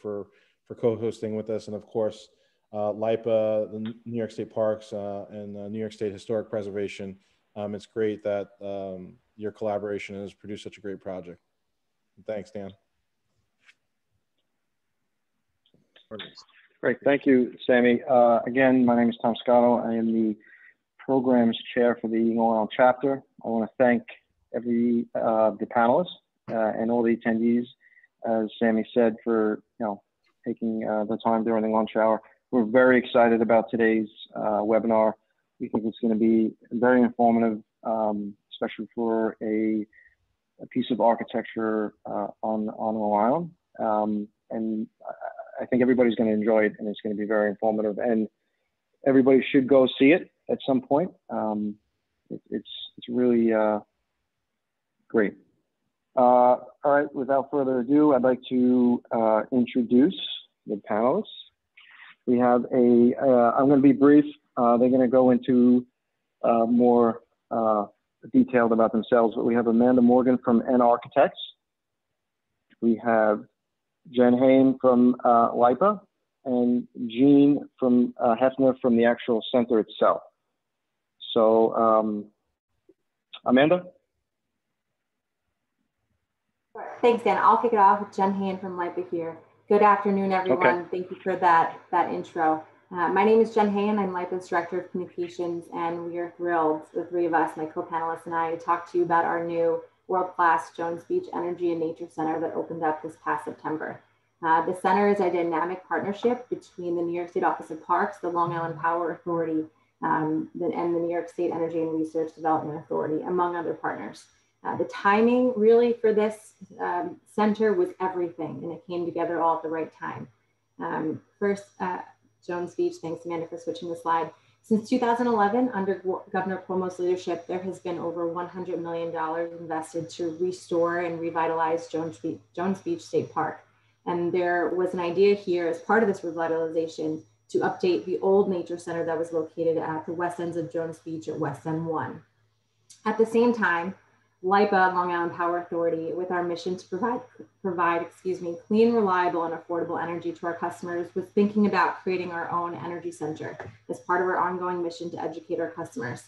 for co-hosting with us. And of course, LIPA, the New York State Parks, and New York State Historic Preservation. It's great that your collaboration has produced such a great project. Thanks, Dan. Great, thank you, Sammy. Again, my name is Tom Scotto. I am the Programs Chair for the Long Island chapter. I want to thank the panelists and all the attendees, as Sammy said, for taking the time during the lunch hour. We're very excited about today's webinar. We think it's going to be very informative, especially for a piece of architecture on Long Island. And I think everybody's going to enjoy it, and it's going to be very informative. And everybody should go see it at some point. It's really great. All right, without further ado, I'd like to introduce the panelists. We have I'm going to be brief. They're going to go into more detailed about themselves, but we have Amanda Morgan from N Architects. We have Jen Hain from LIPA, and Jean from Hafner from the actual center itself. So, Amanda? Thanks, Dan. I'll kick it off with Jen Hain from LIPA here. Good afternoon, everyone. Okay. Thank you for that intro. My name is Jen Hain. I'm LIPA's Director of Communications, and we are thrilled, the three of us, my co-panelists and I, to talk to you about our new world-class Jones Beach Energy and Nature Center that opened up this past September. The center is a dynamic partnership between the New York State Office of Parks, the Long Island Power Authority, and the New York State Energy and Research Development Authority, among other partners. The timing really for this center was everything, and it came together all at the right time. First, Jones Beach, thanks Amanda for switching the slide. Since 2011, under Governor Cuomo's leadership, there has been over $100 million invested to restore and revitalize Jones Beach State Park. And there was an idea here as part of this revitalization to update the old nature center that was located at the west ends of Jones Beach at West End 1. At the same time, LIPA, Long Island Power Authority, with our mission to provide clean, reliable, and affordable energy to our customers, was thinking about creating our own energy center as part of our ongoing mission to educate our customers.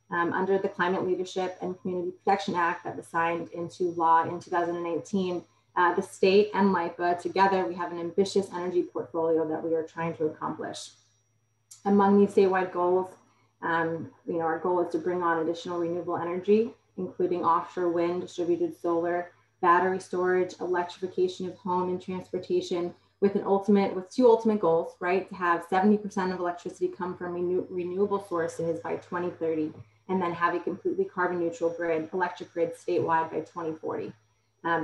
Under the Climate Leadership and Community Protection Act that was signed into law in 2018, the state and LIPA together, we have an ambitious energy portfolio that we are trying to accomplish. Among these statewide goals, our goal is to bring on additional renewable energy, including offshore wind, distributed solar, battery storage, electrification of home and transportation, with two ultimate goals, right? To have 70% of electricity come from renewable sources by 2030, and then have a completely carbon neutral electric grid statewide by 2040.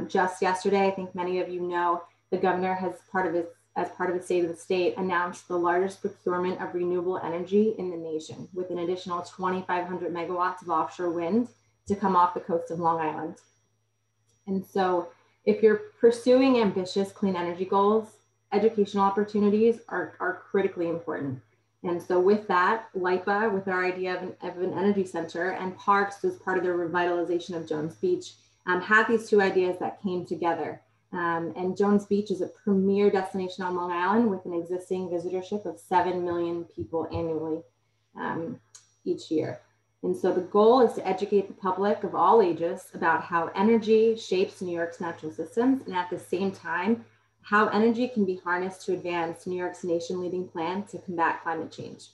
Just yesterday, I think many of you know, the governor has as part of his State of the State, announced the largest procurement of renewable energy in the nation, with an additional 2,500 megawatts of offshore wind to come off the coast of Long Island. And so if you're pursuing ambitious clean energy goals, educational opportunities are critically important. And so with that, LIPA, with our idea of an energy center, and Parks as part of the revitalization of Jones Beach, had these two ideas that came together. And Jones Beach is a premier destination on Long Island with an existing visitorship of 7 million people annually each year. And so the goal is to educate the public of all ages about how energy shapes New York's natural systems, and at the same time, how energy can be harnessed to advance New York's nation-leading plan to combat climate change.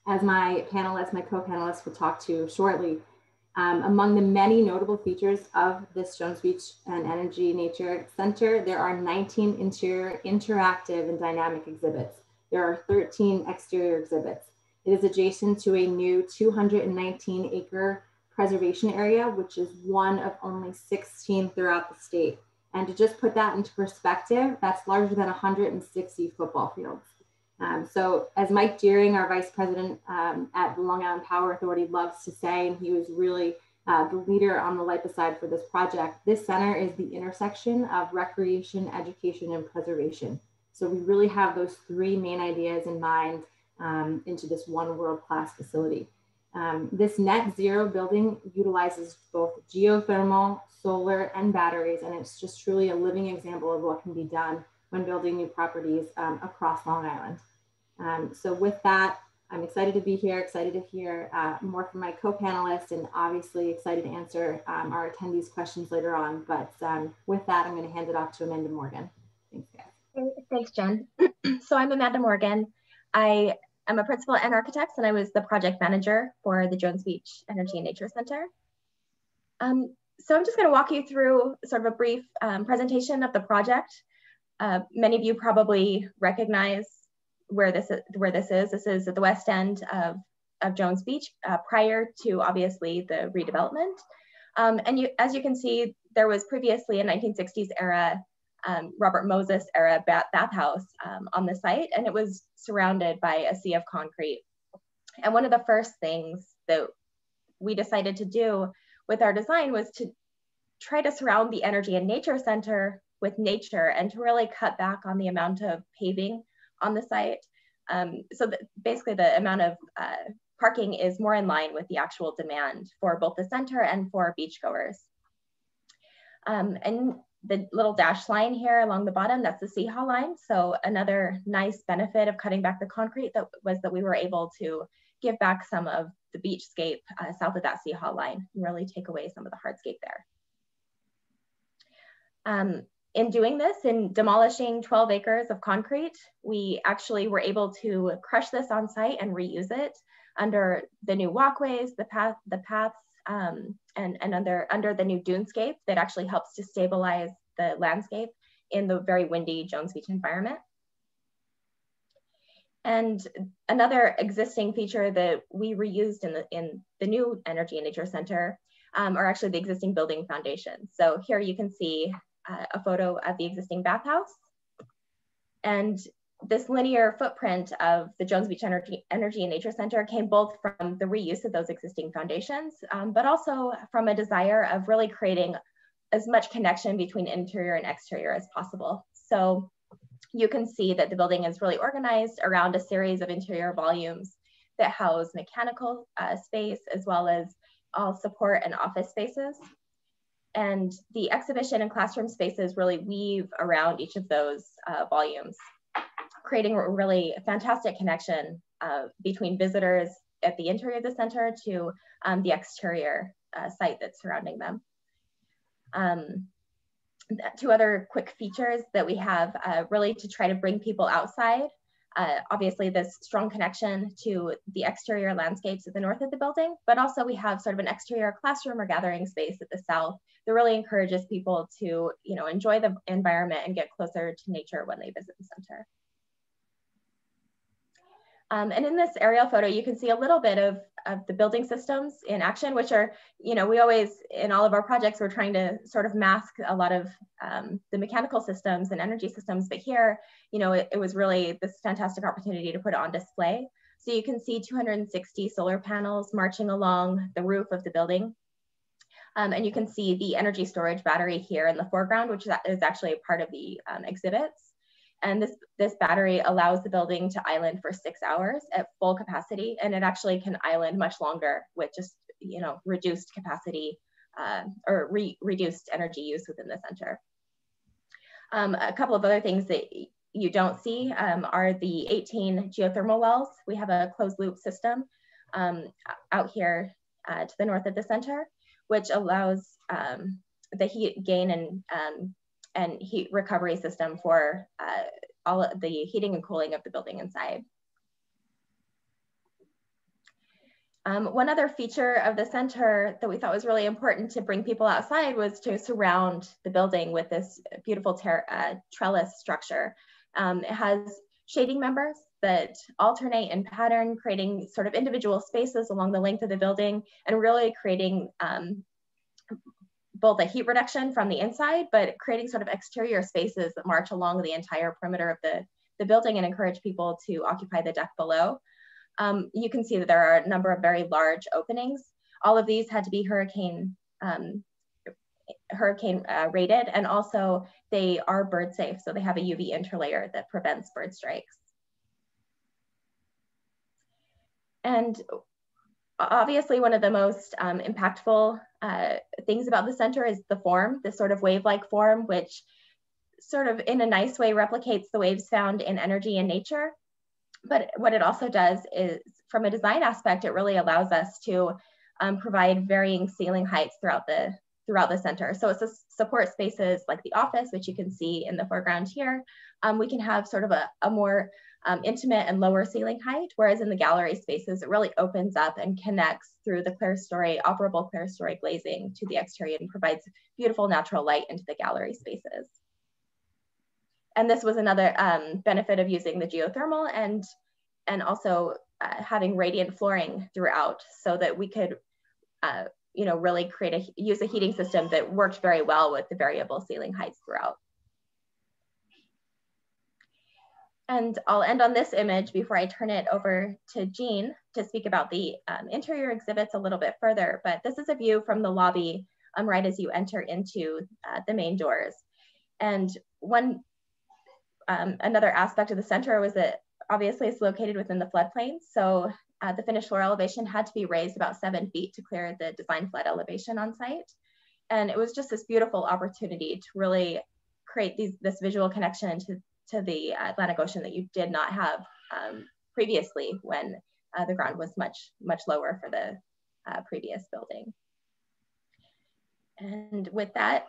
As my co-panelists will talk to shortly, among the many notable features of this Jones Beach and Energy Nature Center, there are 19 interior, interactive, and dynamic exhibits. There are 13 exterior exhibits. It is adjacent to a new 219-acre preservation area, which is one of only 16 throughout the state. And to just put that into perspective, that's larger than 160 football fields. So as Mike Deering, our vice president at the Long Island Power Authority, loves to say, and he was really the leader on the LIPA side for this project, this center is the intersection of recreation, education, and preservation. So we really have those three main ideas in mind into this one world-class facility. This net zero building utilizes both geothermal, solar, and batteries, and it's just truly a living example of what can be done when building new properties across Long Island. So with that, I'm excited to be here, excited to hear more from my co-panelists, and obviously excited to answer our attendees' questions later on. But with that, I'm going to hand it off to Amanda Morgan. Thanks, guys. Thanks, Jen. So I'm Amanda Morgan. I am a principal and architect, and I was the project manager for the Jones Beach Energy and Nature Center. So I'm just going to walk you through sort of a brief presentation of the project. Many of you probably recognize where this is. This is at the west end of Jones Beach, prior to obviously the redevelopment. And as you can see, there was previously a 1960s era Robert Moses era bathhouse on the site, and it was surrounded by a sea of concrete. And one of the first things that we decided to do with our design was to try to surround the Energy and Nature Center with nature and to really cut back on the amount of paving on the site. So basically the amount of parking is more in line with the actual demand for both the center and for beachgoers. And the little dash line here along the bottom, that's the Sea Hall line. So another nice benefit of cutting back the concrete was that we were able to give back some of the beachscape south of that Sea Hall line and really take away some of the hardscape there. In doing this, in demolishing 12 acres of concrete, we actually were able to crush this on site and reuse it under the new walkways, the paths, and under the new dunescape that actually helps to stabilize the landscape in the very windy Jones Beach environment. And another existing feature that we reused in the new Energy and Nature Center are actually the existing building foundations. So here you can see a photo of the existing bathhouse. And this linear footprint of the Jones Beach Energy and Nature Center came both from the reuse of those existing foundations, but also from a desire of really creating as much connection between interior and exterior as possible. So you can see that the building is really organized around a series of interior volumes that house mechanical space, as well as all support and office spaces. And the exhibition and classroom spaces really weave around each of those volumes, creating a really fantastic connection between visitors at the interior of the center to the exterior site that's surrounding them. Two other quick features that we have really to try to bring people outside. Obviously this strong connection to the exterior landscapes at the north of the building, but also we have sort of an exterior classroom or gathering space at the south that really encourages people to, enjoy the environment and get closer to nature when they visit the center. And in this aerial photo, you can see a little bit of the building systems in action, which are, we always, in all of our projects, we're trying to sort of mask a lot of the mechanical systems and energy systems. But here, it was really this fantastic opportunity to put it on display. So you can see 260 solar panels marching along the roof of the building. And you can see the energy storage battery here in the foreground, which is actually a part of the exhibits. And this battery allows the building to island for 6 hours at full capacity, and it actually can island much longer with just reduced capacity or reduced energy use within the center. A couple of other things that you don't see are the 18 geothermal wells. We have a closed loop system out here to the north of the center, which allows the heat gain and heat recovery system for all of the heating and cooling of the building inside. One other feature of the center that we thought was really important to bring people outside was to surround the building with this beautiful trellis structure. It has shading members that alternate in pattern, creating sort of individual spaces along the length of the building and really creating both a heat reduction from the inside, but creating sort of exterior spaces that march along the entire perimeter of the building and encourage people to occupy the deck below. You can see that there are a number of very large openings. All of these had to be hurricane rated, and also they are bird safe. So they have a UV interlayer that prevents bird strikes. And obviously, one of the most impactful things about the center is the form, this sort of wave-like form, which sort of in a nice way replicates the waves found in energy and nature. But what it also does is, from a design aspect, it really allows us to provide varying ceiling heights throughout the center. So it's a support spaces like the office, which you can see in the foreground here. We can have sort of a more intimate and lower ceiling height, whereas in the gallery spaces, it really opens up and connects through the operable clerestory glazing to the exterior and provides beautiful natural light into the gallery spaces. And this was another benefit of using the geothermal and also having radiant flooring throughout, so that we could really use a heating system that worked very well with the variable ceiling heights throughout. And I'll end on this image before I turn it over to Jean to speak about the interior exhibits a little bit further. But this is a view from the lobby right as you enter into the main doors. And another aspect of the center was that obviously it's located within the floodplain. So the finished floor elevation had to be raised about 7 feet to clear the design flood elevation on site. And it was just this beautiful opportunity to really create this visual connection to the Atlantic Ocean that you did not have previously when the ground was much, much lower for the previous building. And with that,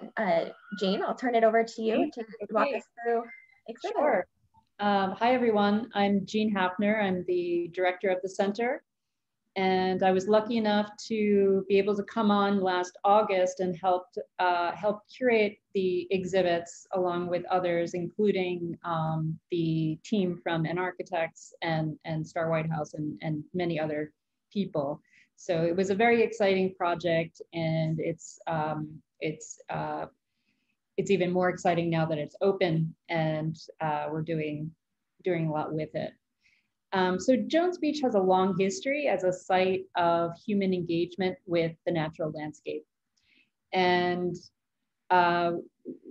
Jean, I'll turn it over to you to walk us through exhibit. Sure. Hi, everyone. I'm Jean Hafner. I'm the director of the center. And I was lucky enough to be able to come on last August and help curate the exhibits along with others, including the team from Architects and Star White House and many other people. So it was a very exciting project, and it's even more exciting now that it's open, and we're doing a lot with it. So Jones Beach has a long history as a site of human engagement with the natural landscape. And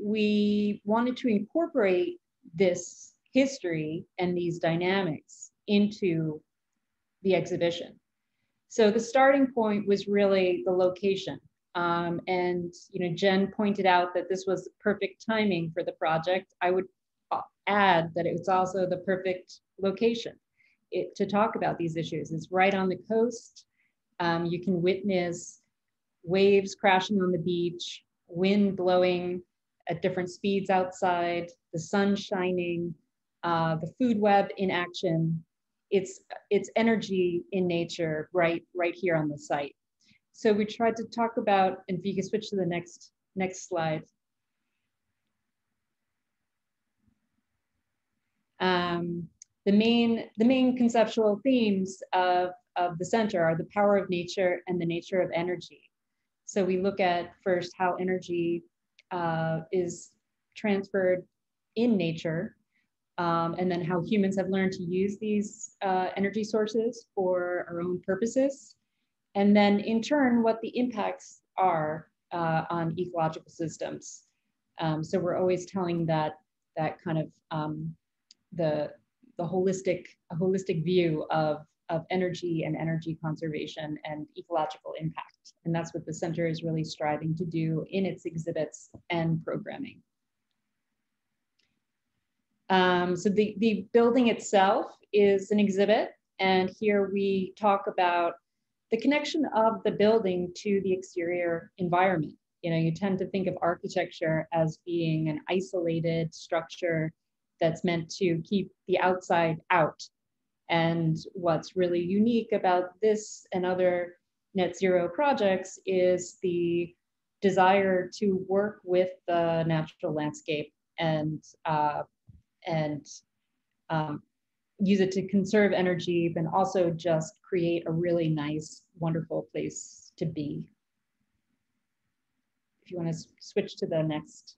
we wanted to incorporate this history and these dynamics into the exhibition. So the starting point was really the location. And Jen pointed out that this was perfect timing for the project. I would add that it was also the perfect location to talk about these issues. It's right on the coast. You can witness waves crashing on the beach, wind blowing at different speeds outside, the sun shining, the food web in action. It's energy in nature right here on the site. So we tried to talk about, and if you can switch to the next slide. The main conceptual themes of the center are the power of nature and the nature of energy. So we look at first how energy is transferred in nature, and then how humans have learned to use these energy sources for our own purposes. And then in turn, what the impacts are on ecological systems. So we're always telling that kind of the holistic view of energy and energy conservation and ecological impact. And that's what the center is really striving to do in its exhibits and programming. So the building itself is an exhibit. And here we talk about the connection of the building to the exterior environment. You tend to think of architecture as being an isolated structure that's meant to keep the outside out. And what's really unique about this and other net zero projects is the desire to work with the natural landscape and use it to conserve energy, but also just create a really nice, wonderful place to be. If you want to switch to the next.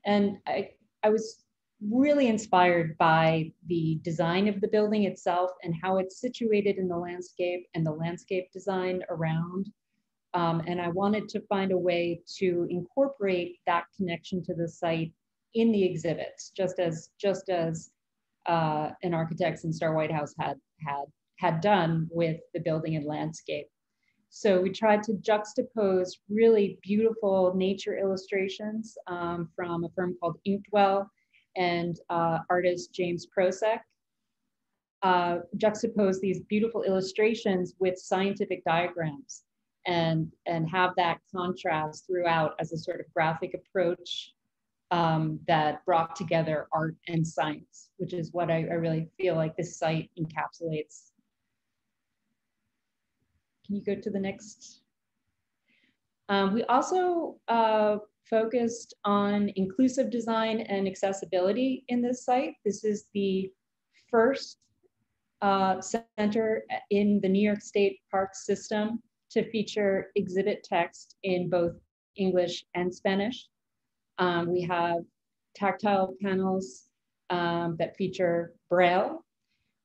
And I was really inspired by the design of the building itself and how it's situated in the landscape and the landscape design around. And I wanted to find a way to incorporate that connection to the site in the exhibits, just as an Architects and Star White House had done with the building and landscape. So we tried to juxtapose really beautiful nature illustrations from a firm called Inkwell and artist James Prosek. Juxtapose these beautiful illustrations with scientific diagrams and have that contrast throughout as a sort of graphic approach that brought together art and science, which is what I really feel like this site encapsulates. Can you go to the next? We also focused on inclusive design and accessibility in this site. This is the first center in the New York State Parks system to feature exhibit text in both English and Spanish. We have tactile panels that feature Braille.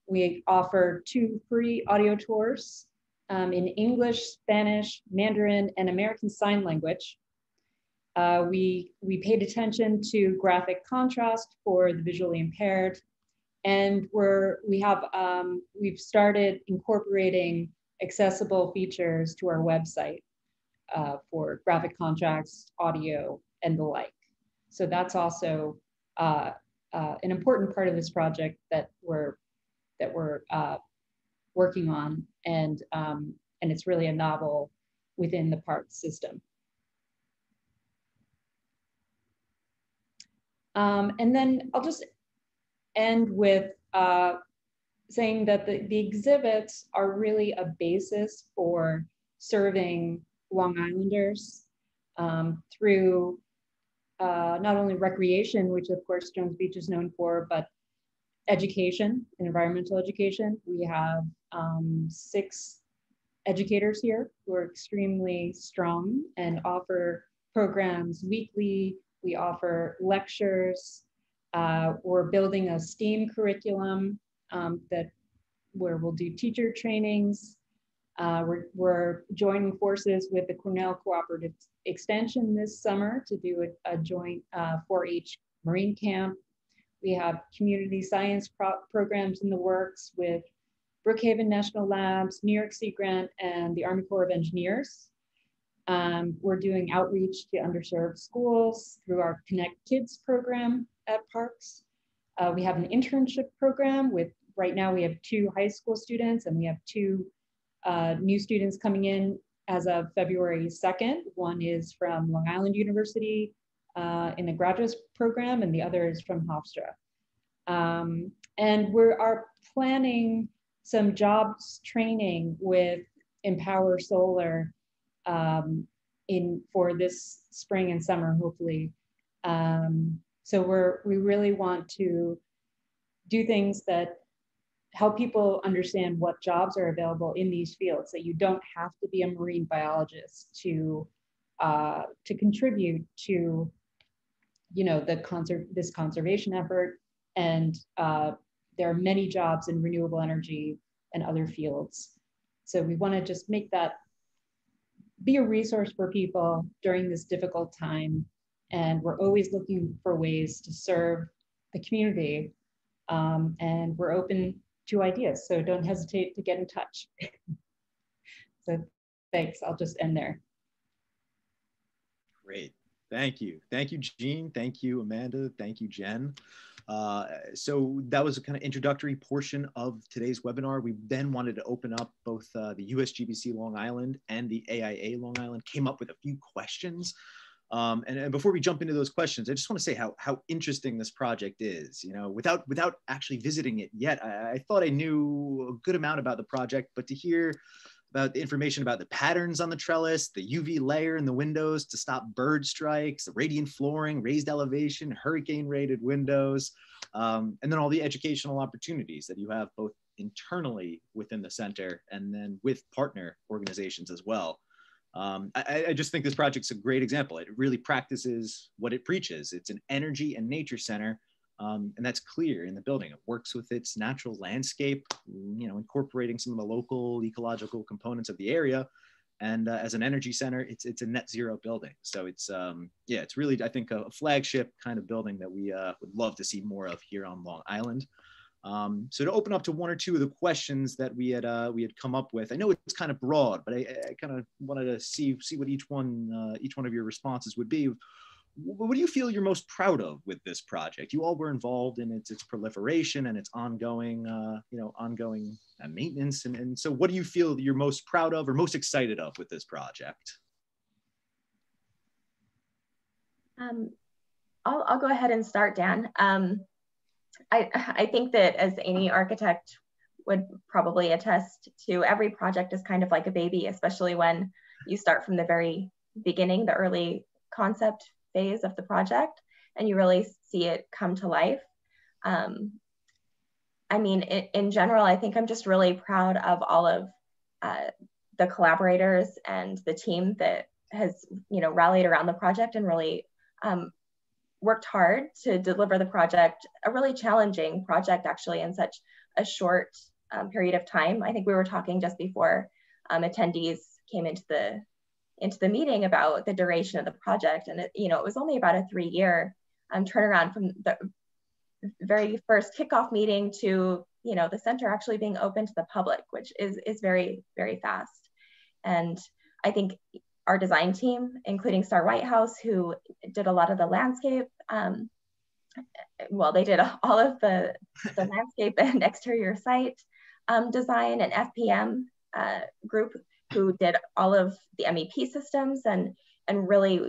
We offer 2 free audio tours in English, Spanish, Mandarin, and American Sign Language. We paid attention to graphic contrast for the visually impaired, and we've started incorporating accessible features to our website for graphic contrast, audio, and the like. So that's also an important part of this project that we're working on, and it's really a novel within the park system. And then I'll just end with saying that the exhibits are really a basis for serving Long Islanders through not only recreation, which of course Jones Beach is known for, but education and environmental education. We have 6 educators here who are extremely strong and offer programs weekly. We offer lectures. We're building a STEAM curriculum where we'll do teacher trainings. We're joining forces with the Cornell Cooperative Extension this summer to do a joint 4-H Marine camp. We have community science programs in the works with Brookhaven National Labs, New York Sea Grant, and the Army Corps of Engineers. We're doing outreach to underserved schools through our Connect Kids program at Parks. We have an internship program right now we have 2 high school students, and we have 2 new students coming in as of February 2nd. One is from Long Island University in the graduate program, and the other is from Hofstra. And we are planning some jobs training with Empower Solar for this spring and summer, hopefully. So we really want to do things that help people understand what jobs are available in these fields, that you don't have to be a marine biologist to contribute to, this conservation effort. And there are many jobs in renewable energy and other fields. So we want to just make that be a resource for people during this difficult time. And we're always looking for ways to serve the community. And we're open to ideas, so don't hesitate to get in touch. So thanks, I'll just end there. Great, thank you. Thank you, Jean. Thank you, Amanda. Thank you, Jen. So that was a kind of introductory portion of today's webinar. We then wanted to open up both the USGBC Long Island and the AIA Long Island, came up with a few questions. And before we jump into those questions, I just want to say how interesting this project is. Without actually visiting it yet, I thought I knew a good amount about the project, but to hear about the information about the patterns on the trellis, the UV layer in the windows to stop bird strikes, the radiant flooring, raised elevation, hurricane-rated windows, and then all the educational opportunities that you have both internally within the center and then with partner organizations as well. I just think this project's a great example. It really practices what it preaches. It's an energy and nature center, and that's clear in the building. It works with its natural landscape, incorporating some of the local ecological components of the area. And as an energy center, it's a net zero building. So it's it's really, I think, a flagship kind of building that we would love to see more of here on Long Island. So to open up to one or two of the questions that we had come up with, I know it's kind of broad, but I kind of wanted to see what each one of your responses would be. What do you feel you're most proud of with this project? You all were involved in its proliferation and its ongoing, ongoing maintenance. And so what do you feel you're most proud of or most excited of with this project? I'll go ahead and start, Dan. I think that as any architect would probably attest to, every project is kind of like a baby, especially when you start from the very beginning, the early concept phase of the project, and you really see it come to life. I mean, in general, I think I'm just really proud of all of the collaborators and the team that has, rallied around the project and really worked hard to deliver the project, a really challenging project actually in such a short period of time. I think we were talking just before attendees came into the meeting about the duration of the project, and it was only about a 3-year turnaround from the very first kickoff meeting to the center actually being open to the public, which is very, very fast. And I think our design team, including Star Whitehouse, who did a lot of the landscape, they did all of the landscape and exterior site design, and FPM group, who did all of the MEP systems, and really,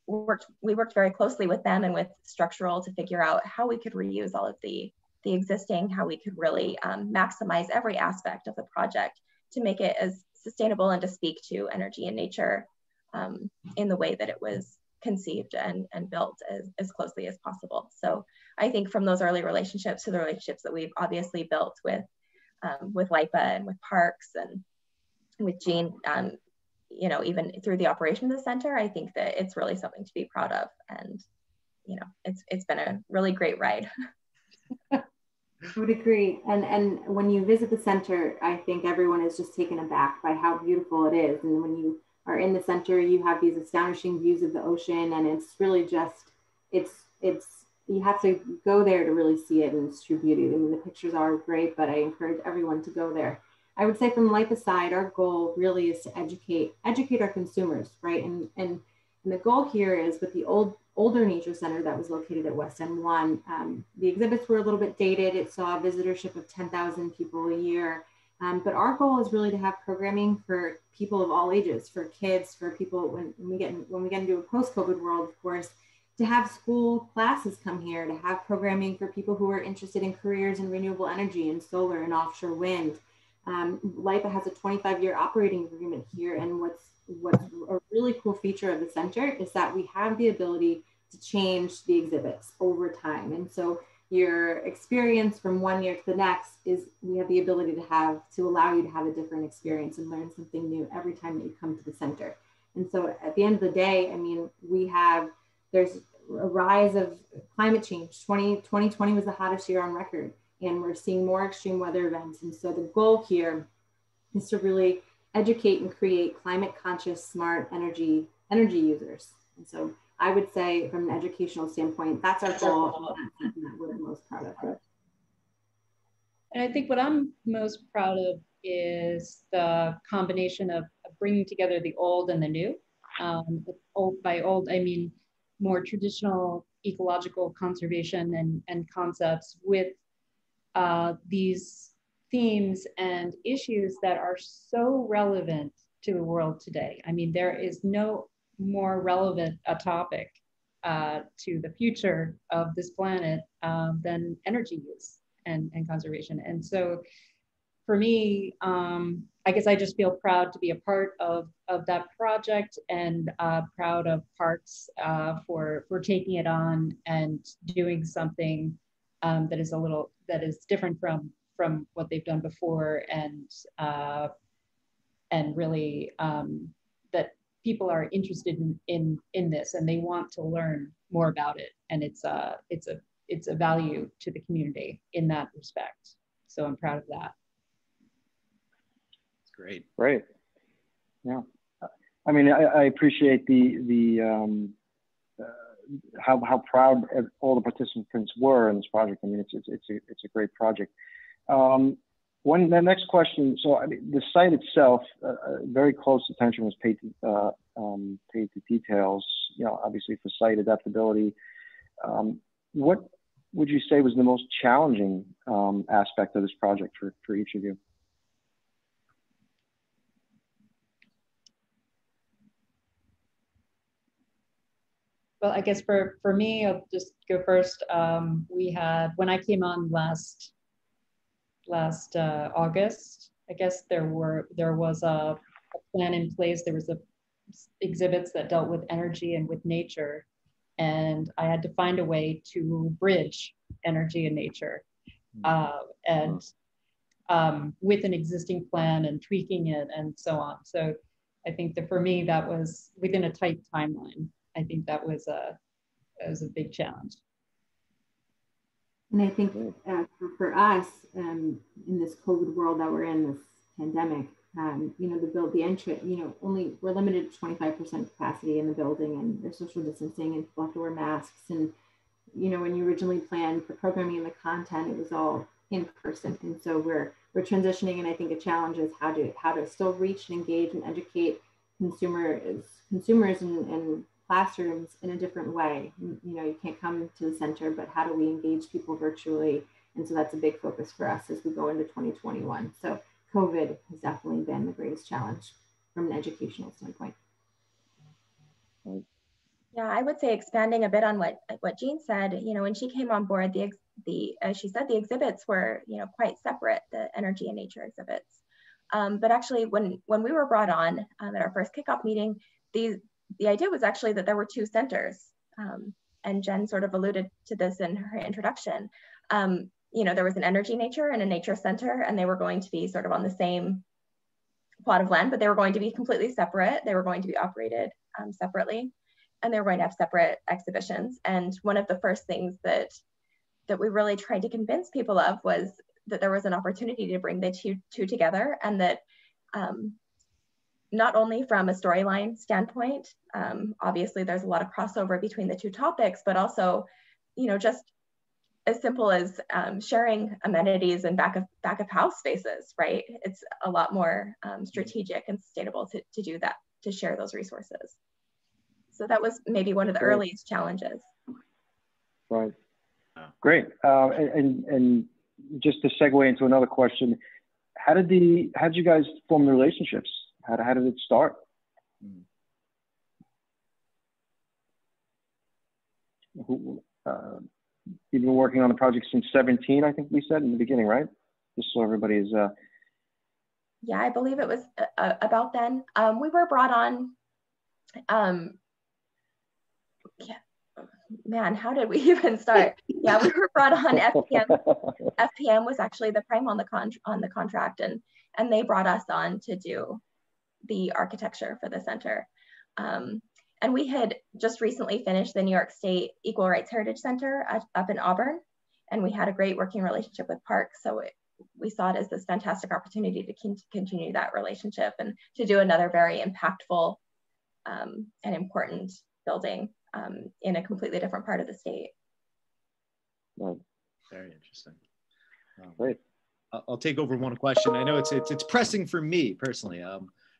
we worked very closely with them and with structural to figure out how we could reuse all of the existing, how we could really maximize every aspect of the project to make it as sustainable and to speak to energy and nature in the way that it was conceived and built as closely as possible. So I think from those early relationships to the relationships that we've obviously built with LIPA and with Parks and with Gene, even through the operation of the center, I think that it's really something to be proud of. And, it's been a really great ride. I would agree. And when you visit the center, I think everyone is just taken aback by how beautiful it is. And when you are in the center, you have these astonishing views of the ocean, and it's really just, you have to go there to really see it in its true beauty. I mean, the pictures are great, but I encourage everyone to go there. I would say from LIPA side, our goal really is to educate our consumers, right? And the goal here is with the older nature center that was located at West End 1, the exhibits were a little bit dated. It saw a visitorship of 10,000 people a year. But our goal is really to have programming for people of all ages, for kids, for people when we get into a post-COVID world, of course, to have school classes come here, to have programming for people who are interested in careers in renewable energy and solar and offshore wind. LIPA has a 25-year operating agreement here, and what's a really cool feature of the center is that we have the ability to change the exhibits over time. And so your experience from one year to the next is, we have the ability to allow you to have a different experience and learn something new every time that you come to the center. And so at the end of the day, I mean, there's a rise of climate change. 2020 was the hottest year on record, and we're seeing more extreme weather events. And so the goal here is to really educate and create climate conscious, smart energy users. And so I would say from an educational standpoint, that's our goal, and that's something that we're most proud of. And I think what I'm most proud of is the combination of bringing together the old and the new. By old, I mean more traditional ecological conservation and concepts with these themes and issues that are so relevant to the world today. I mean, there is no more relevant a topic to the future of this planet than energy use and conservation. And so for me, I guess I just feel proud to be a part of that project, and proud of Parks for taking it on and doing something that is different from what they've done before, and really that people are interested in this, and they want to learn more about it, and it's a value to the community in that respect. So I'm proud of that. Great. Yeah. I mean, I appreciate the how proud all the participants were in this project. I mean, it's a great project. The next question. So I mean, the site itself, very close attention was paid to details. You know, obviously for site adaptability. What would you say was the most challenging aspect of this project for each of you? Well, I guess for me, I'll just go first. We had, when I came on last August, I guess there was a plan in place. There was exhibits that dealt with energy and with nature, and I had to find a way to bridge energy and nature, with an existing plan and tweaking it and so on. So I think that for me, that was within a tight timeline. I think that was a big challenge. And I think for us, in this COVID world that we're in, this pandemic, you know, we're limited to 25% capacity in the building, and there's social distancing, and people have to wear masks. And, you know, when you originally planned for programming and the content, it was all in person. And so we're transitioning, and I think a challenge is how to still reach and engage and educate consumers and classrooms in a different way. You know, you can't come to the center, but how do we engage people virtually? And so that's a big focus for us as we go into 2021. So COVID has definitely been the greatest challenge from an educational standpoint. Yeah, I would say expanding a bit on what Jean said. You know, when she came on board, as she said, the exhibits were, you know, quite separate, the energy and nature exhibits. But actually, when we were brought on at our first kickoff meeting, the idea was actually that there were two centers, and Jen sort of alluded to this in her introduction. You know, there was an energy nature and a nature center, and they were going to be sort of on the same plot of land, but they were going to be completely separate. They were going to be operated separately, and they were going to have separate exhibitions. And one of the first things that we really tried to convince people of was that there was an opportunity to bring the two together, and that not only from a storyline standpoint, obviously there's a lot of crossover between the two topics, but also, you know, just as simple as sharing amenities and back of house spaces, right? It's a lot more strategic and sustainable to do that, to share those resources. So that was maybe one of the earliest challenges. Right. Great. And just to segue into another question, how did you guys form the relationships? How did it start? You've been working on the project since 2017, I think we said in the beginning, right? Just so everybody is. Yeah, I believe it was about then. We were brought on. Yeah, man, how did we even start? Yeah, we were brought on FPM. FPM was actually the prime on the contract, and they brought us on to do the architecture for the center. And we had just recently finished the New York State Equal Rights Heritage Center up in Auburn, and we had a great working relationship with Parks. So we saw it as this fantastic opportunity to continue that relationship and to do another very impactful and important building in a completely different part of the state. Very interesting. Great. I'll take over one question. I know it's pressing for me personally.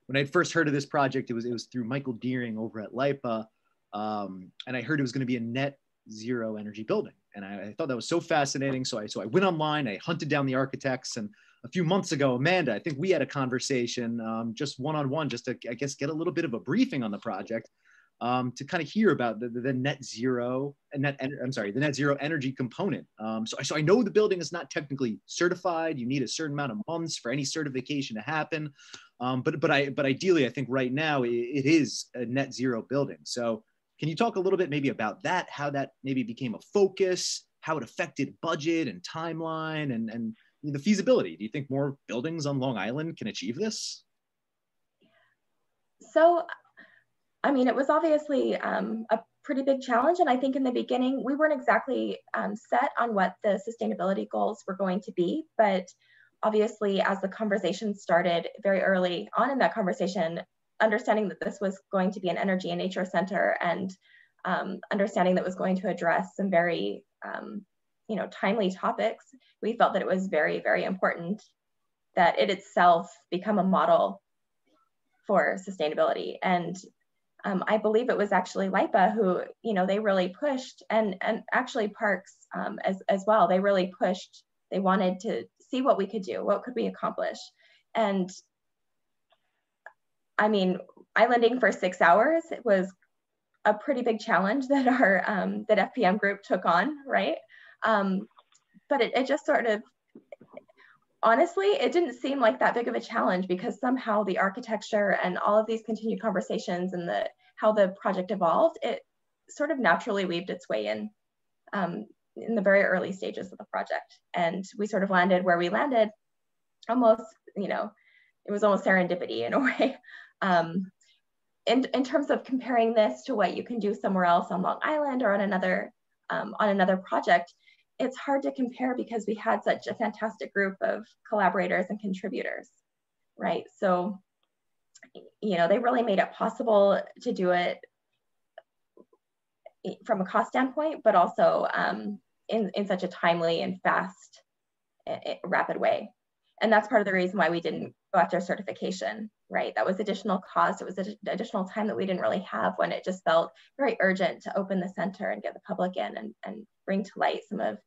When I first heard of this project, it was through Michael Deering over at LIPA, and I heard it was going to be a net zero energy building, and I thought that was so fascinating. So I went online, I hunted down the architects, and a few months ago, Amanda, I think we had a conversation, just one-on-one, just to, I guess, get a little bit of a briefing on the project, to kind of hear about the net zero the net zero energy component. So I know the building is not technically certified. You need a certain amount of months for any certification to happen. But ideally, I think right now it is a net zero building. So can you talk a little bit maybe about that, how that maybe became a focus, how it affected budget and timeline and the feasibility? Do you think more buildings on Long Island can achieve this? So, I mean, it was obviously a pretty big challenge. And I think in the beginning, we weren't exactly set on what the sustainability goals were going to be. But obviously, as the conversation started very early on in that conversation, understanding that this was going to be an energy and nature center, and understanding that was going to address some very, timely topics, we felt that it was very, very important that it itself become a model for sustainability. And I believe it was actually LIPA who, they really pushed, and actually Parks as well, they really pushed, they wanted to see what we could do, what could we accomplish. And I mean, islanding for 6 hours, it was a pretty big challenge that our that FPM group took on, right? But it just sort of, honestly, it didn't seem like that big of a challenge, because somehow the architecture and all of these continued conversations and how the project evolved, it sort of naturally weaved its way in the very early stages of the project. And we sort of landed where we landed, almost, it was almost serendipity in a way. In terms of comparing this to what you can do somewhere else on Long Island or on another project, it's hard to compare because we had such a fantastic group of collaborators and contributors, right? So, they really made it possible to do it from a cost standpoint, but also in such a timely and fast, rapid way. And that's part of the reason why we didn't go after certification, right? That was additional cost. It was additional time that we didn't really have, when it just felt very urgent to open the center and get the public in and bring to light some of,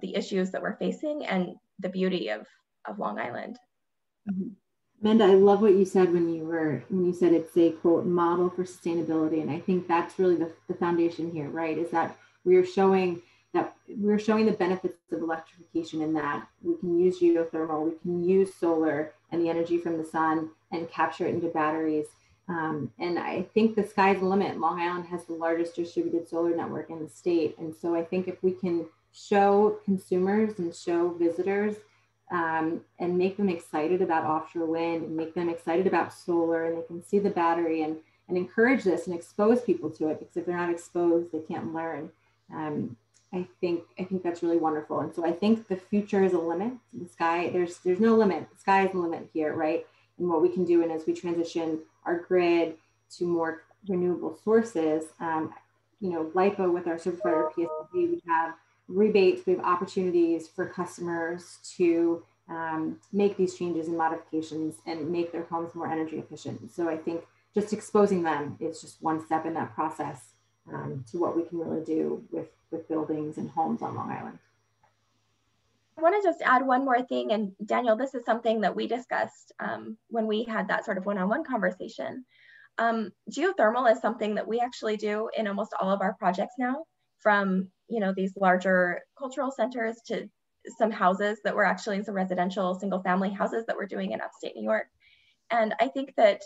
the issues that we're facing and the beauty of Long Island. Mm-hmm. Amanda, I love what you said when you said it's a quote model for sustainability. And I think that's really the foundation here, right? Is that we're showing the benefits of electrification, in that we can use geothermal, we can use solar and the energy from the sun and capture it into batteries. And I think the sky's the limit. Long Island has the largest distributed solar network in the state. And so I think if we can show consumers and show visitors and make them excited about offshore wind, and make them excited about solar, and they can see the battery and encourage this and expose people to it, because if they're not exposed, they can't learn. I think that's really wonderful. And so I think the future is a limit. The sky, there's no limit. The sky is the limit here, right? And what we can do, and as we transition our grid to more renewable sources, LIPA with our certified PSV, we have rebates, we have opportunities for customers to make these changes and modifications and make their homes more energy efficient. So I think just exposing them is just one step in that process to what we can really do with buildings and homes on Long Island. I want to just add one more thing, and Daniel, this is something that we discussed when we had that sort of one-on-one conversation. Geothermal is something that we actually do in almost all of our projects now, from these larger cultural centers to some houses that were actually some residential single-family houses that we're doing in upstate New York. And I think that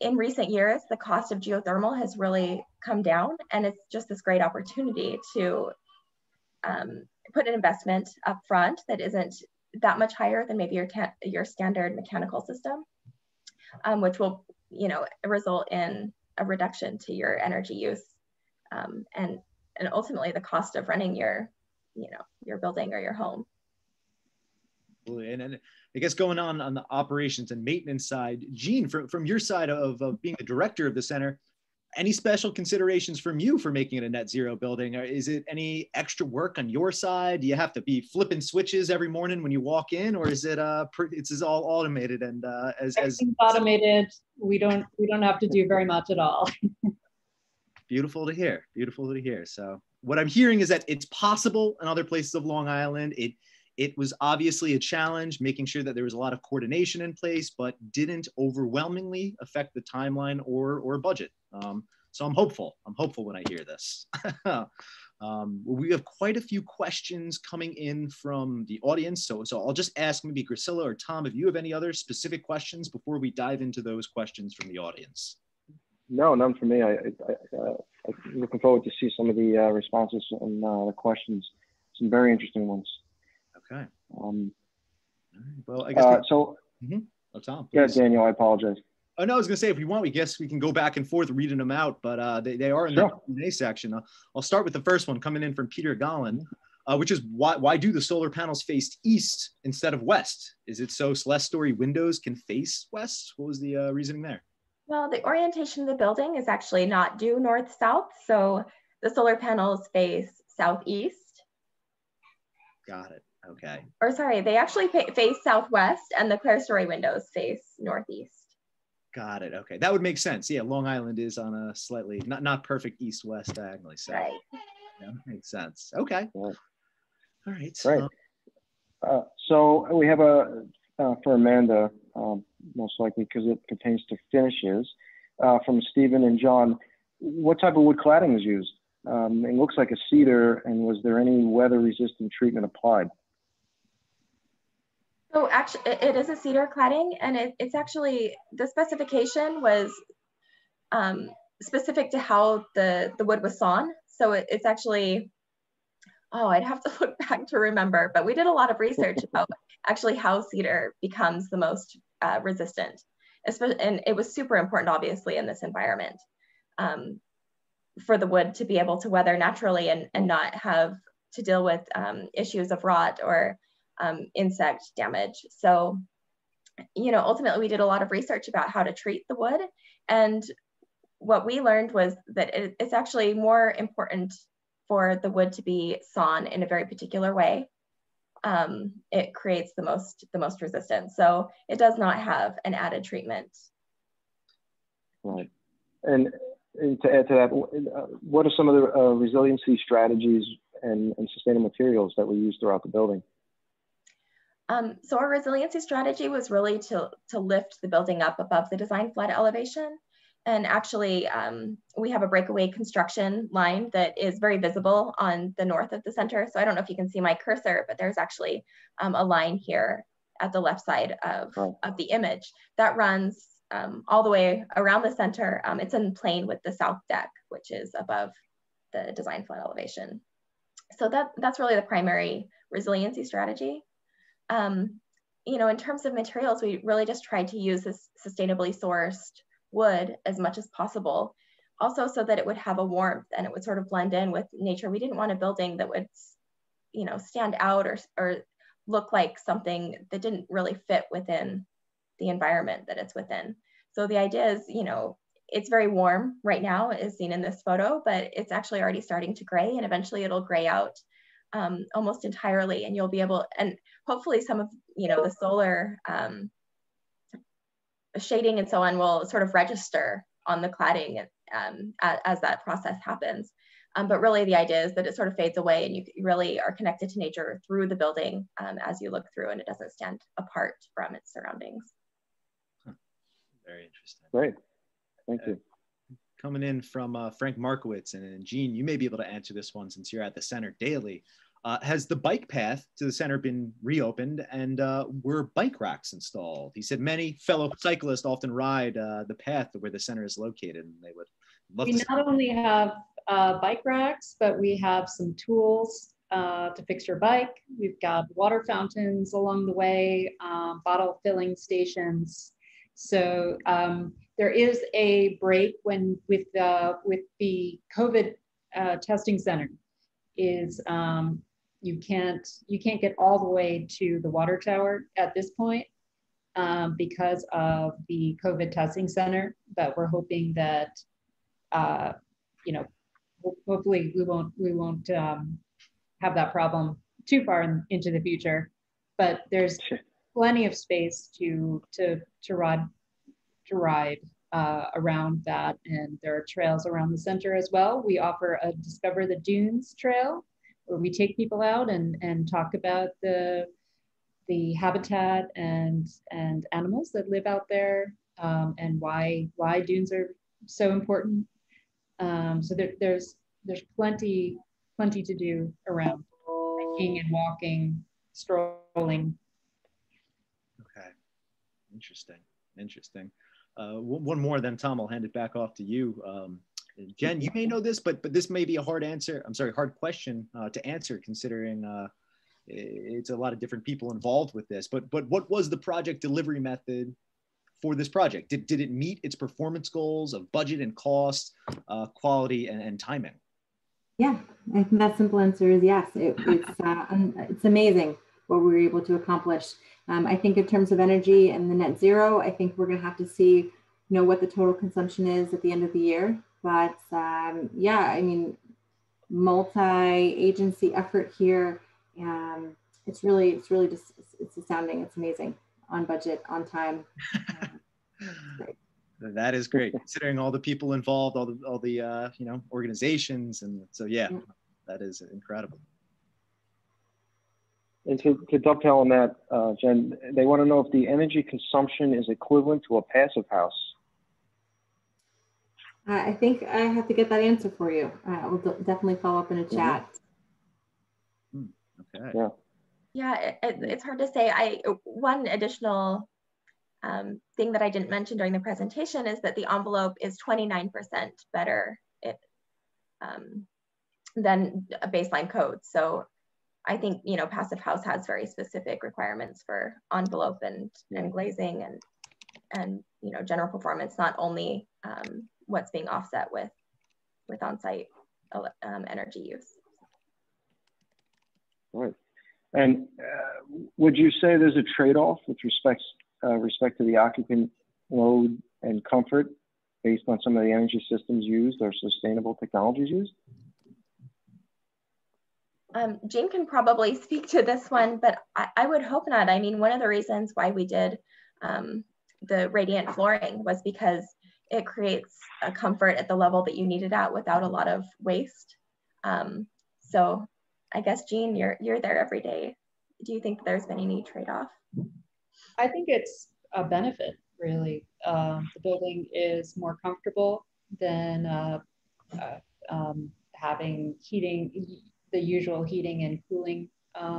in recent years, the cost of geothermal has really come down, and it's just this great opportunity to put an investment up front that isn't that much higher than maybe your standard mechanical system, which will result in a reduction to your energy use, and ultimately the cost of running your building or your home. And I guess going on the operations and maintenance side, Jean, from your side of being the director of the center, any special considerations from you for making it a net zero building? Or is it any extra work on your side? Do you have to be flipping switches every morning when you walk in, or is it it's all automated and as automated? We don't have to do very much at all. Beautiful to hear. Beautiful to hear. So what I'm hearing is that it's possible in other places of Long Island. It was obviously a challenge making sure that there was a lot of coordination in place, but didn't overwhelmingly affect the timeline or budget. So I'm hopeful. I'm hopeful when I hear this. We have quite a few questions coming in from the audience. So I'll just ask maybe Grisilla or Tom, if you have any other specific questions before we dive into those questions from the audience. No, none for me. I'm looking forward to see some of the responses and the questions. Some very interesting ones. Okay. Well, I guess so. Mm-hmm. Oh, Tom, Yeah, please. Daniel, I apologize. Oh no, I was gonna say if we want, we can go back and forth reading them out, but they are in the Q&A section. I'll start with the first one coming in from Peter Gollin, which is why do the solar panels face east instead of west? Is it so less story windows can face west? What was the reasoning there? Well, the orientation of the building is actually not due north-south. So the solar panels face southeast. Got it. Okay. Or sorry, they actually face southwest, and the clerestory windows face northeast. Got it. Okay. That would make sense. Yeah. Long Island is on a slightly, not perfect east-west diagonally. So Right. yeah, that makes sense. Okay. Yeah. All right. Great. So we have for Amanda, most likely because it pertains to finishes, from Stephen and John. What type of wood cladding is used? It looks like a cedar, and was there any weather-resistant treatment applied? So actually, it is a cedar cladding, and it's actually, the specification was specific to how the wood was sawn. So it's actually, oh, I'd have to look back to remember, but we did a lot of research about actually how cedar becomes the most resistant. And it was super important, obviously, in this environment, for the wood to be able to weather naturally and not have to deal with issues of rot or insect damage. So, ultimately we did a lot of research about how to treat the wood. And what we learned was that it's actually more important for the wood to be sawn in a very particular way. It creates the most resistance. So it does not have an added treatment. Right. And to add to that, what are some of the resiliency strategies and sustainable materials that we use throughout the building? So our resiliency strategy was really to lift the building up above the design flood elevation. And actually, we have a breakaway construction line that is very visible on the north of the center. So I don't know if you can see my cursor, but there's actually a line here at the left side of the image that runs all the way around the center. It's in plane with the south deck, which is above the design flood elevation. So that's really the primary resiliency strategy. In terms of materials, we really just tried to use this sustainably sourced wood as much as possible, also so that it would have a warmth and it would sort of blend in with nature. We didn't want a building that would, stand out or look like something that didn't really fit within the environment that it's within. So the idea is, it's very warm right now, as seen in this photo, but it's actually already starting to gray, and eventually it'll gray out almost entirely, and you'll be able, and hopefully some of the solar shading and so on will sort of register on the cladding as that process happens. But really the idea is that it sort of fades away, and you really are connected to nature through the building as you look through, and it doesn't stand apart from its surroundings. Very interesting. Great, thank you. Coming in from Frank Markowitz, and Jean, you may be able to answer this one since you're at the center daily. Has the bike path to the center been reopened, and were bike racks installed? He said many fellow cyclists often ride the path to where the center is located, and they would love to. We not only have bike racks, but we have some tools to fix your bike. We've got water fountains along the way, bottle filling stations. So there is a break with the COVID testing center is you can't get all the way to the water tower at this point because of the COVID testing center, but we're hoping that hopefully we won't have that problem too far into the future, but there's plenty of space to ride around that, and there are trails around the center as well. We offer a Discover the Dunes trail where we take people out and talk about the habitat and animals that live out there, and why dunes are so important. So there's plenty to do around hiking and walking, strolling. Okay, interesting. One more, then Tom, I'll hand it back off to you. Jen, you may know this, but this may be a hard question to answer, considering it's a lot of different people involved with this. But what was the project delivery method for this project? Did it meet its performance goals of budget and cost, quality and timing? Yeah, I think that simple answer is yes. It's amazing what we were able to accomplish. I think in terms of energy and the net zero, I think we're going to have to see know what the total consumption is at the end of the year. But yeah, I mean, multi-agency effort here. It's really just, it's astounding. It's amazing. On budget, on time. Great. That is great, considering all the people involved, all the you know, organizations, and so yeah, that is incredible. And to dovetail on that, Jen, they want to know if the energy consumption is equivalent to a passive house. I think I have to get that answer for you. We'll definitely follow up in a chat. Okay. Yeah. Yeah, it's hard to say. One additional thing that I didn't mention during the presentation is that the envelope is 29% better than a baseline code. So I think, you know, passive house has very specific requirements for envelope and glazing and you know, general performance, not only what's being offset with on-site energy use. Right. And would you say there's a trade-off with respect to the occupant load and comfort based on some of the energy systems used or sustainable technologies used? Jean can probably speak to this one, but I would hope not. I mean, one of the reasons why we did the radiant flooring was because it creates a comfort at the level that you need it at without a lot of waste. So I guess, Jean, you're there every day. Do you think there's been any trade-off? I think it's a benefit, really. The building is more comfortable than having the usual heating and cooling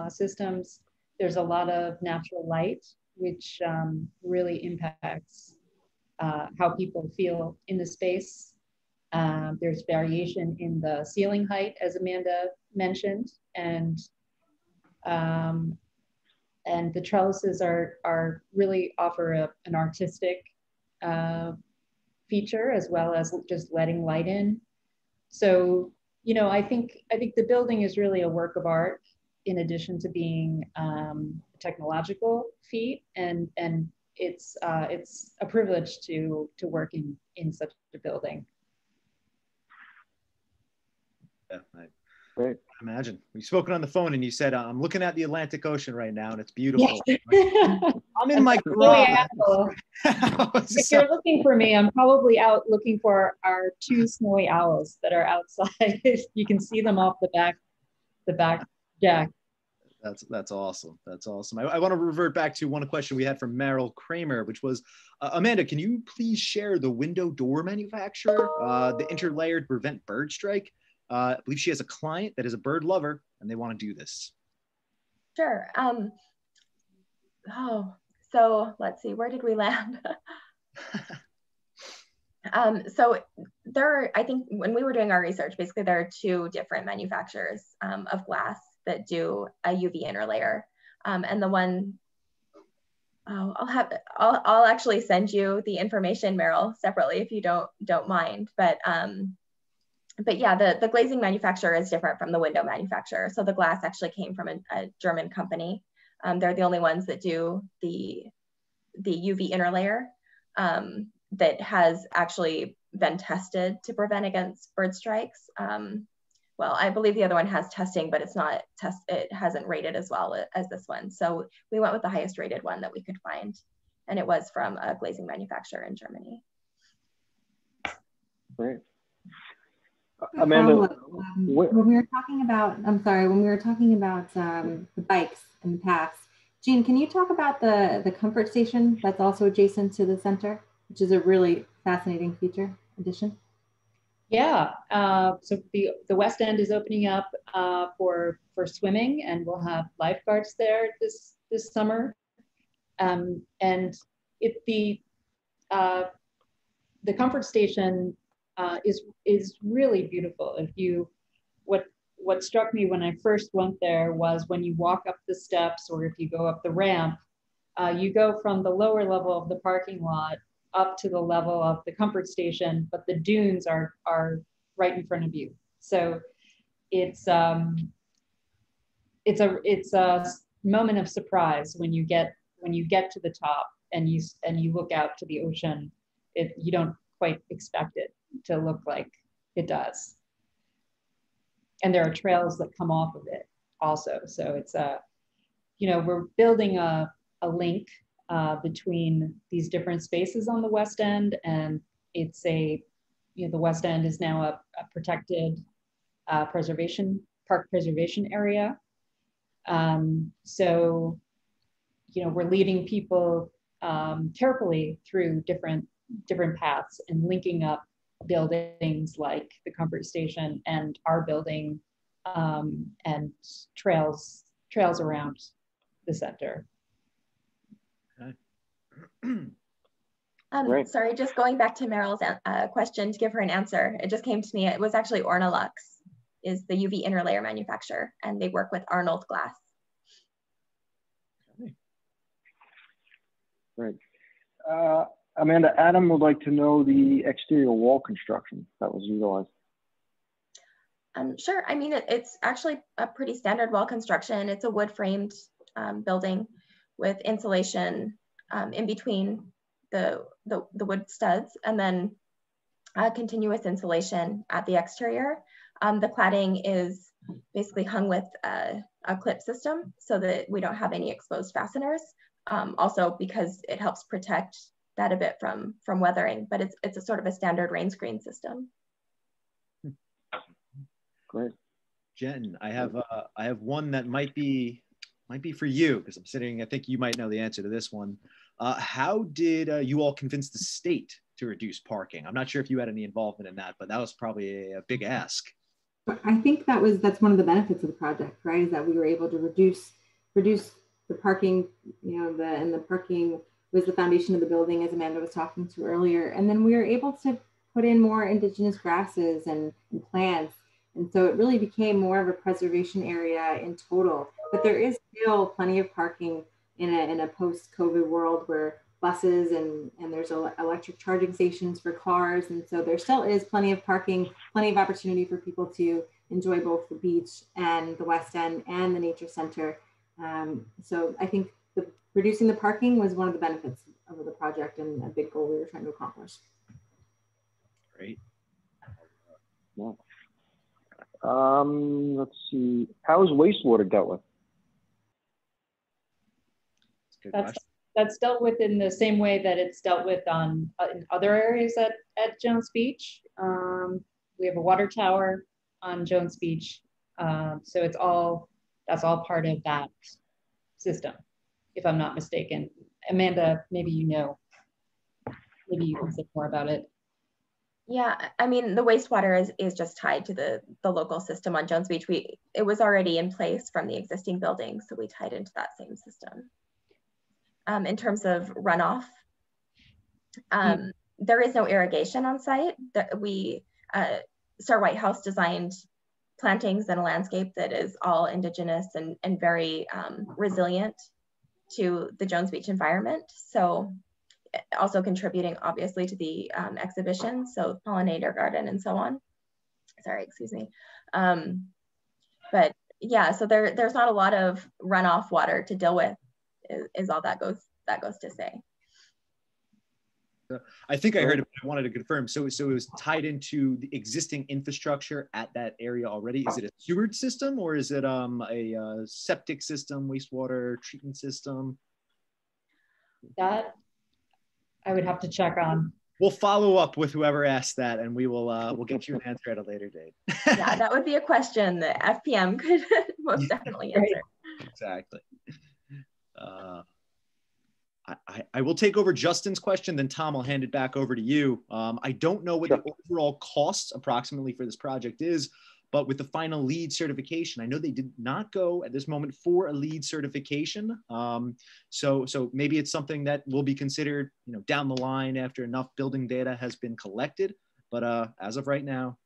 systems. There's a lot of natural light, which really impacts how people feel in the space. There's variation in the ceiling height, as Amanda mentioned, and the trellises are really offer an artistic feature, as well as just letting light in. So, you know, I think the building is really a work of art, in addition to being a technological feat, and it's a privilege to work in such a building. Yeah, Great. Imagine we've spoken on the phone and you said, I'm looking at the Atlantic Ocean right now and it's beautiful. Yes. I'm in my garage. If you're looking for me, I'm probably out looking for our 2 snowy owls that are outside. You can see them off the back deck. That's awesome. That's awesome. I want to revert back to one question we had from Meryl Kramer, which was, Amanda, can you please share the window door manufacturer, the interlayered to prevent bird strike? I believe she has a client that is a bird lover and they want to do this. Sure. So let's see, where did we land? So I think when we were doing our research, basically there are 2 different manufacturers of glass that do a UV interlayer. And the one, I'll actually send you the information, Meryl, separately if you don't mind. But yeah, the glazing manufacturer is different from the window manufacturer. So the glass actually came from a German company. They're the only ones that do the UV interlayer that has actually been tested to prevent against bird strikes. Well, I believe the other one has testing, but it hasn't rated as well as this one. So we went with the highest rated one that we could find. And it was from a glazing manufacturer in Germany. Great. Amanda, when we were talking about, when we were talking about the bikes and the paths, Jean, can you talk about the comfort station that's also adjacent to the center, which is a really fascinating feature addition? Yeah, so the West End is opening up for swimming, and we'll have lifeguards there this summer. And the comfort station is really beautiful. What struck me when I first went there was when you walk up the steps, or if you go up the ramp, you go from the lower level of the parking lot up to the level of the comfort station, but the dunes are right in front of you. So it's a moment of surprise when you get to the top and you look out to the ocean. You don't quite expect it to look like it does. And there are trails that come off of it also. So it's we're building a link between these different spaces on the West End, and it's the West End is now a protected park preservation area. So, we're leading people carefully through different paths and linking up buildings like the Comfort Station and our building, and trails around the center. Great. Sorry, just going back to Meryl's question to give her an answer. It just came to me. It was actually Ornalux is the UV interlayer manufacturer, and they work with Arnold Glass. Great. Amanda, Adam would like to know the exterior wall construction that was utilized. Sure. I mean, it's actually a pretty standard wall construction. It's a wood framed building with insulation in between the wood studs, and then continuous insulation at the exterior. The cladding is basically hung with a clip system so that we don't have any exposed fasteners. Also because it helps protect that a bit from weathering, but it's a sort of a standard rain screen system. Great. Jen, I have one that might be for you, because I'm sitting, I think you might know the answer to this one. How did you all convince the state to reduce parking? I'm not sure if you had any involvement in that, but that was probably a big ask. I think that's one of the benefits of the project, right? Is that we were able to reduce the parking, and the parking was the foundation of the building, as Amanda was talking to earlier. And then we were able to put in more indigenous grasses and plants. And so it really became more of a preservation area in total. But there is still plenty of parking in a post-COVID world where buses and there's electric charging stations for cars. And so there still is plenty of parking, plenty of opportunity for people to enjoy both the beach and the West End and the nature center. So I think reducing the parking was one of the benefits of the project and a big goal we were trying to accomplish. Great. Yeah. Let's see. How is wastewater dealt with? That's dealt with in the same way that it's dealt with in other areas at Jones Beach. We have a water tower on Jones Beach, so that's all part of that system, if I'm not mistaken. Amanda, maybe maybe you can say more about it. Yeah, I mean, the wastewater is just tied to the local system on Jones Beach. It was already in place from the existing building, so we tied into that same system. In terms of runoff, there is no irrigation on site. Star White House designed plantings and a landscape that is all indigenous and very resilient to the Jones Beach environment. So also contributing obviously to the exhibition, so pollinator garden and so on. Sorry, excuse me. But yeah, so there's not a lot of runoff water to deal with, is all that goes to say. I think I heard it, but I wanted to confirm. So it was tied into the existing infrastructure at that area already. Is it a sewerage system, or is it a septic system, wastewater treatment system? That I would have to check on. We'll follow up with whoever asked that, and we'll get you an answer at a later date. Yeah, that would be a question that FPM could most definitely answer. Exactly. I will take over Justin's question, then Tom, I'll hand it back over to you. I don't know what the overall cost approximately for this project is, but with the final LEED certification, I know they did not go at this moment for a LEED certification. So maybe it's something that will be considered, down the line after enough building data has been collected. But as of right now,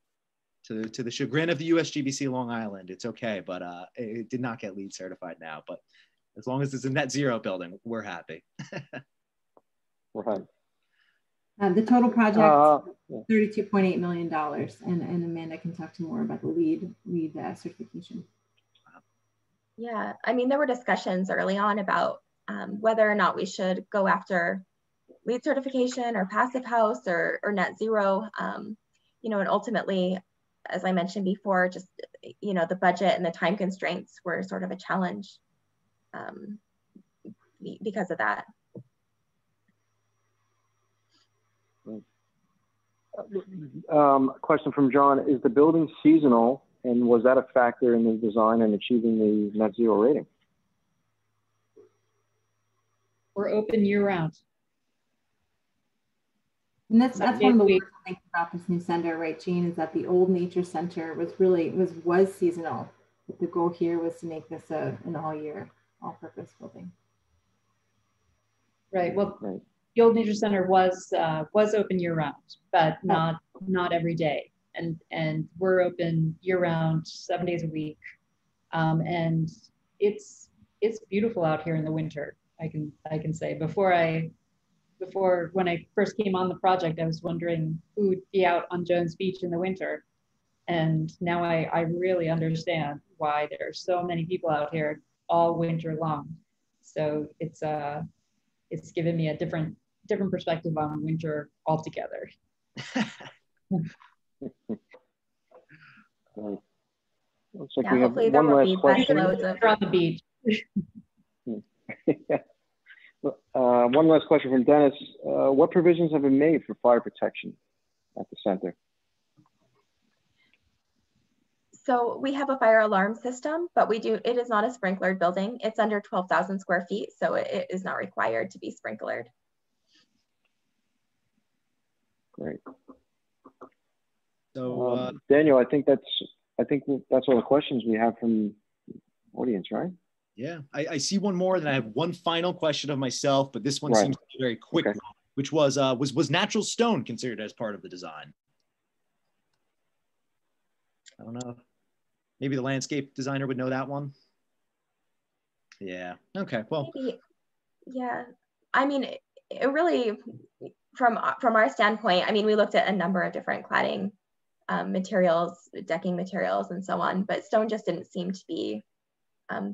to the chagrin of the USGBC Long Island, it's okay. But it did not get LEED certified now. But as long as it's a net zero building, we're happy. Right. The total project, $32.8 million, and Amanda can talk to more about the LEED certification. Yeah, I mean, there were discussions early on about whether or not we should go after LEED certification or passive house or net zero, you know, and ultimately, as I mentioned before, just, you know, the budget and the time constraints were sort of a challenge because of that. Question from John, is the building seasonal, and was that a factor in the design and achieving the net zero rating? We're open year round. And that's one of the wonderful things about this new center, right, Jean, is that the old nature center was really was seasonal. But the goal here was to make this an all-year, all-purpose building. Right. Well, the old nature center was open year round, but not every day. And we're open year round, 7 days a week, and it's beautiful out here in the winter. I can say when I first came on the project, I was wondering who would be out on Jones Beach in the winter. And now I really understand why there are so many people out here all winter long. So it's given me a different perspective on winter altogether. Looks like yeah, we have hopefully there one will last be question. loads of on the beach. One last question from Dennis. What provisions have been made for fire protection at the center? So we have a fire alarm system, but it is not a sprinklered building. It's under 12,000 square feet, so it is not required to be sprinklered. Great. So Daniel, I think that's all the questions we have from the audience, right? Yeah, I see one more, then I have one final question of myself, but this one seems to be a very quick one, which was natural stone considered as part of the design? I don't know. Maybe the landscape designer would know that one. Yeah. Okay. Well. Maybe. Yeah. I mean, it really, from our standpoint, I mean, we looked at a number of different cladding materials, decking materials, and so on, but stone just didn't seem to be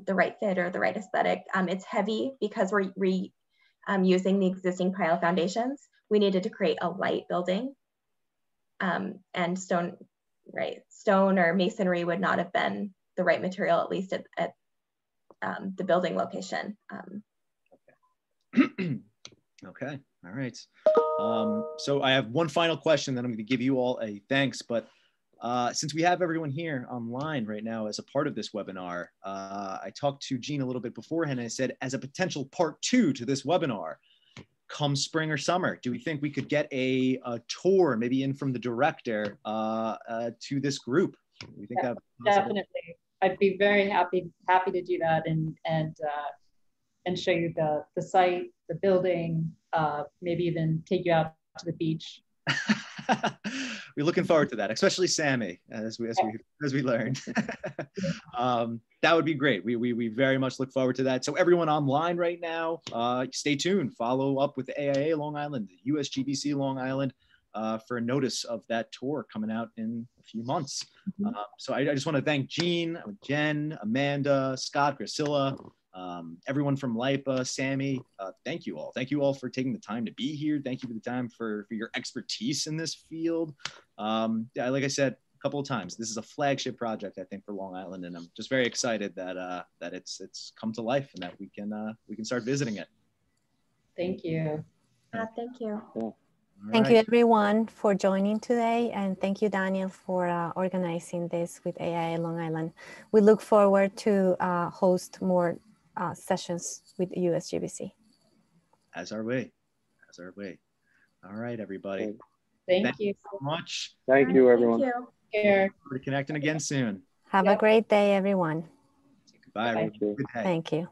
the right fit or the right aesthetic. It's heavy because we're using the existing pile foundations. We needed to create a light building, and stone or masonry would not have been the right material, at least at the building location. Okay. All right. So I have one final question, then I'm going to give you all a thanks, but since we have everyone here online right now as a part of this webinar, I talked to Jean a little bit beforehand, and I said, as a potential part 2 to this webinar, come spring or summer, do we think we could get a tour, maybe in from the director, to this group? Do we think that definitely? I'd be very happy to do that and show you the site, the building, maybe even take you out to the beach. We're looking forward to that, especially Sammy, as we learned. That would be great. We very much look forward to that. So everyone online right now, stay tuned. Follow up with the AIA Long Island, the USGBC Long Island, for a notice of that tour coming out in a few months. So I just want to thank Jean, Jen, Amanda, Scott, Priscilla, everyone from LIPA, Sammy. Thank you all. Thank you all for taking the time to be here. Thank you for the time for your expertise in this field. Yeah, like I said a couple of times, this is a flagship project, I think, for Long Island, and I'm just very excited that that it's come to life and that we can start visiting it. Thank you. Thank you. Cool. Thank you everyone for joining today, and thank you, Daniel, for organizing this with AIA Long Island. We look forward to host more sessions with USGBC. As our way. All right, everybody. Thank you so much. Thank you, everyone. Thank you. Care. We're connecting again soon. Have a great day, everyone. Goodbye. Thank you. Good day. Thank you.